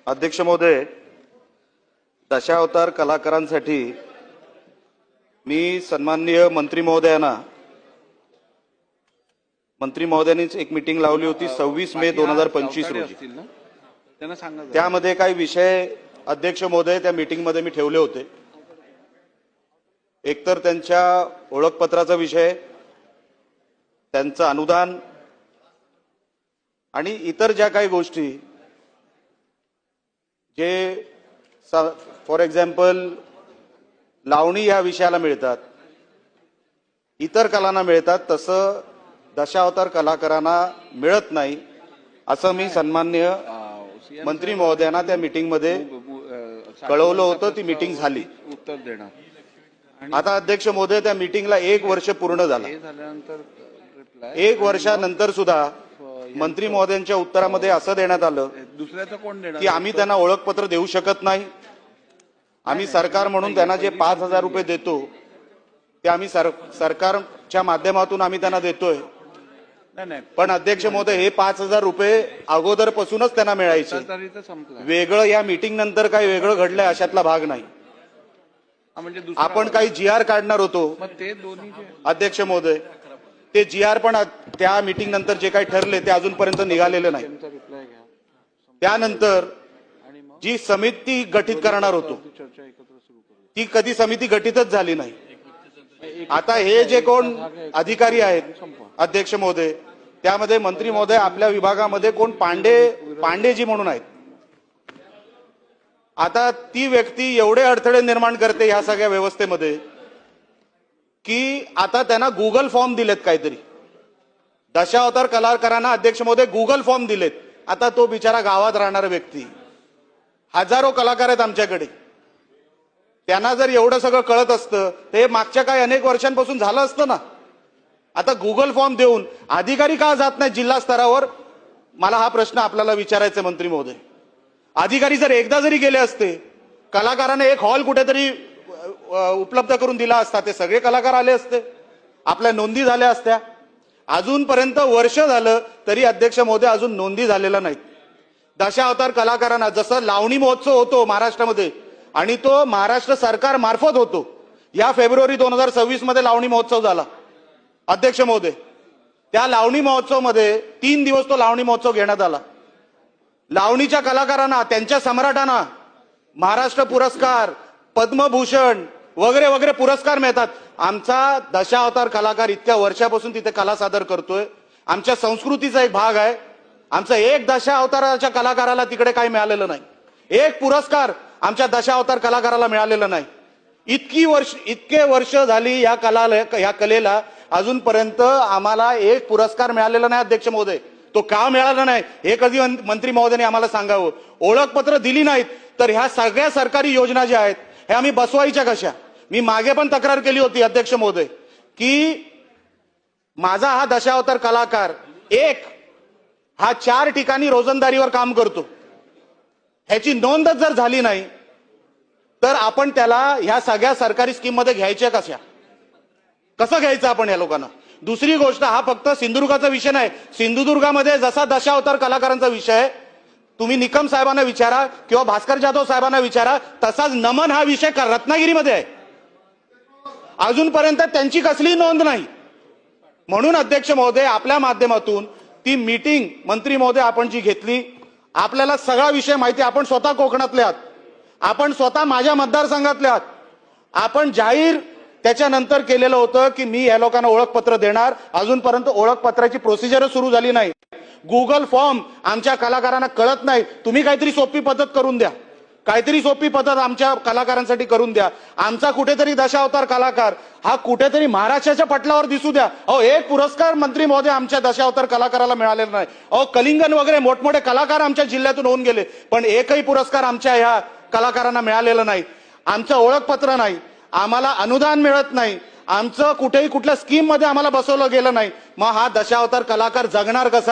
अध्यक्ष महोदय, दशावतार कलाकारांसाठी मी सन्माननीय मंत्री महोदयांनीच एक मीटिंग लावली होती 26 मे 2025 रोजी। त्यामध्ये काही विषय अध्यक्ष महोदय त्या मीटिंग मध्ये मी ठेवले होते। एकतर त्यांच्या ओळखपत्राचा विषय, त्यांचं अनुदान आणि इतर ज्या काही गोष्टी जे फॉर एक्झाम्पल लावणी या विषयाला मिळतात, इतर कलांना मिळतात, तसं दशावतार कलाकारांना मिळत नाही असं मी सन्माननीय मंत्री महोदयांना त्या मीटिंग मध्ये कळवलं होतं। ती मीटिंग झाली। उत्तर देणार। आता अध्यक्ष महोदय, त्या मीटिंगला 1 वर्ष पूर्ण झालं। 1 वर्षानंतर सुद्धा मंत्री महोदयांच्या उत्तरामध्ये असं देण्यात आलं दुसऱ्याचं कोण देणार की आम्ही त्यांना ओळखपत्र देऊ शकत नाही। आम्ही सरकार म्हणून त्यांना जे 5,000 रुपये देतो ते आम्ही सरकारच्या माध्यमातून आम्ही त्यांना देतोय। पण अध्यक्ष महोदय, हे 5,000 रुपये अगोदरपासूनच त्यांना मिळायचे। वेगळं या मीटिंग नंतर काही वेगळं घडलंय अशातला भाग नाही। आपण काही GR काढणार होतो अध्यक्ष महोदय, ते GR पण त्या मीटिंग नंतर जे काही ठरले ते अजूनपर्यंत निघालेले नाही। त्यानंतर जी समिती गठीत करणार होतो ती कधी समिती गठीतच झाली नाही। आता हे जे कोण अधिकारी आहेत अध्यक्ष महोदय, त्यामध्ये मंत्री महोदय आपल्या विभागामध्ये कोण पांडेजी म्हणून आहेत। आता ती व्यक्ती एवढे अडथळे निर्माण करते ह्या सगळ्या व्यवस्थेमध्ये की आता त्यांना गुगल फॉर्म दिलेत काहीतरी। दशावतार कलाकारांना अध्यक्ष महोदय गुगल फॉर्म दिलेत। आता तो बिचारा गावात राहणारा व्यक्ती, हजारो कलाकार आहेत आमच्याकडे, त्यांना जर एवढं सगळं कळत असतं ते मागच्या काही अनेक वर्षांपासून झालं असतं ना। आता गुगल फॉर्म देऊन अधिकारी का जात नाही जिल्हा स्तरावर? मला हा प्रश्न आपल्याला विचारायचा मंत्री महोदय। अधिकारी जर एकदा जरी गेले असते, कलाकारांना एक हॉल कुठेतरी उपलब्ध करून दिला असता, ते सगळे कलाकार आले असते, आपल्या नोंदी झाल्या असत्या। अजूनपर्यंत वर्ष झालं तरी अध्यक्ष महोदय अजून नोंदी झालेल्या नाहीत। दशावतार कलाकारांना जसं लावणी महोत्सव होतो महाराष्ट्रामध्ये आणि तो महाराष्ट्र सरकार मार्फत होतो, या फेब्रुवारी 2026 मध्ये लावणी महोत्सव झाला अध्यक्ष महोदय। त्या लावणी महोत्सव मध्ये 3 दिवस तो लावणी महोत्सव घेण्यात आला। लावणीच्या कलाकारांना, त्यांच्या सम्राटांना महाराष्ट्र पुरस्कार, पद्मभूषण वगैरे वगैरे पुरस्कार मिळतात। आमचा दशावतार कलाकार इतक्या वर्षापासून तिथे कला सादर करतोय, आमच्या संस्कृतीचा एक भाग आहे। आमचा एक दशावताराच्या कलाकाराला तिकडे काही मिळालेलं नाही, एक पुरस्कार आमच्या दशावतार कलाकाराला मिळालेला नाही। इतके वर्ष झाली या कलेला अजूनपर्यंत आम्हाला एक पुरस्कार मिळालेला नाही अध्यक्ष महोदय। तो का मिळाला नाही हे कधी मंत्री महोदयांनी आम्हाला सांगावं। ओळखपत्र दिली नाहीत तर ह्या सगळ्या सरकारी योजना ज्या आहेत हे आम्ही बसवायच्या कशा? मी मागे पण तक्रार केली होती अध्यक्ष महोदय की माझा हा दशावतार कलाकार हा 4 ठिकाणी रोजंदारीवर काम करतो, ह्याची नोंदच जर झाली नाही तर आपण त्याला ह्या सगळ्या सरकारी स्कीम मध्ये घ्यायच्या कशा? कसं घ्यायचं आपण या लोकांना? दुसरी गोष्ट, हा फक्त सिंधुदुर्गाचा विषय नाही। सिंधुदुर्गामध्ये जसा दशावतार कलाकारांचा विषय तुम्ही निकम साहेबांना विचारा किंवा भास्कर जाधव साहेबांना विचारा, तसाच नमन हा विषय रत्नागिरीमध्ये आहे। अजूनपर्यंत त्यांची कसली नोंद नाही। म्हणून अध्यक्ष महोदय, आपल्या माध्यमातून ती मीटिंग मंत्री महोदय आपण जी घेतली, आपल्याला सगळा विषय माहिती। आपण स्वतः कोकणातले आहात, आपण स्वतः माझ्या मतदारसंघातले आहात। आपण जाहीर त्याच्यानंतर केलेलं होतं की मी या लोकांना ओळखपत्र देणार, अजूनपर्यंत ओळखपत्राची प्रोसिजर सुरू झाली नाही। गुगल फॉर्म आमच्या कलाकारांना कळत नाही, तुम्ही काहीतरी सोपी पद्धत करून द्या, काहीतरी सोपी पद्धत आमच्या कलाकारांसाठी करून द्या। आमचा कुठेतरी दशावतार कलाकार हा कुठेतरी महाराष्ट्राच्या पटलावर दिसू द्या। एक पुरस्कार मंत्री महोदय आमच्या दशावतार कलाकाराला मिळालेला नाही। कलिंगन वगैरे मोठमोठे कलाकार आमच्या जिल्ह्यातून होऊन गेले, पण एकही पुरस्कार आमच्या ह्या कलाकारांना मिळालेला नाही। आमचं ओळखपत्र नाही, आम्हाला अनुदान मिळत नाही, आमचं कुठेही कुठल्या स्कीम मध्ये आम्हाला बसवलं गेलं नाही। मग हा दशावतार कलाकार जगणार कसा?